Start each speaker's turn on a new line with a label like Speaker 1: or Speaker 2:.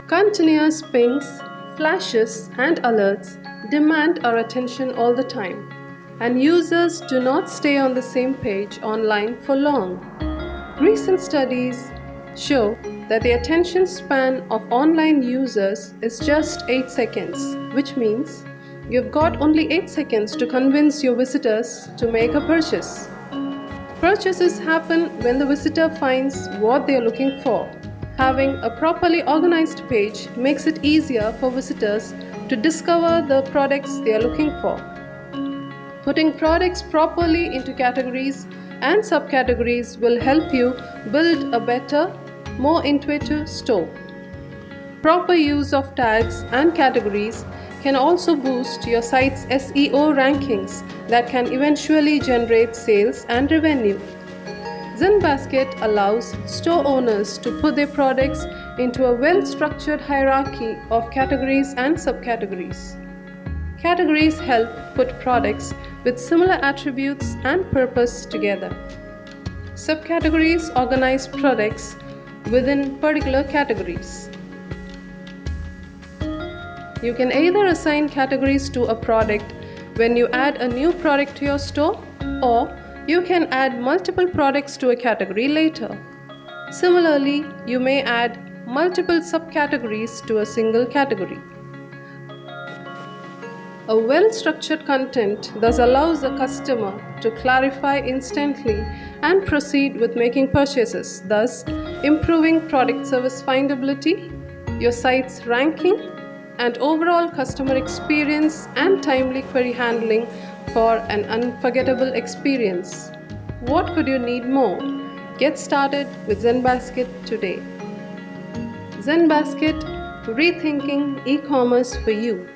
Speaker 1: Continuous pings, flashes, and alerts demand our attention all the time, and users do not stay on the same page online for long. Recent studies show that the attention span of online users is just 8 seconds, which means you've got only 8 seconds to convince your visitors to make a purchase. Purchases happen when the visitor finds what they are looking for. Having a properly organized page makes it easier for visitors to discover the products they are looking for. Putting products properly into categories and subcategories will help you build a better, more intuitive store. Proper use of tags and categories can also boost your site's SEO rankings that can eventually generate sales and revenue. ZenBasket allows store owners to put their products into a well-structured hierarchy of categories and subcategories. Categories help put products with similar attributes and purpose together. Subcategories organize products within particular categories. You can either assign categories to a product when you add a new product to your store, or you can add multiple products to a category later. Similarly, you may add multiple subcategories to a single category. A well-structured content thus allows the customer to clarify instantly and proceed with making purchases, thus improving product service findability, your site's ranking, and overall customer experience and timely query handling for an unforgettable experience. What could you need more? Get started with ZenBasket today. ZenBasket, rethinking e-commerce for you.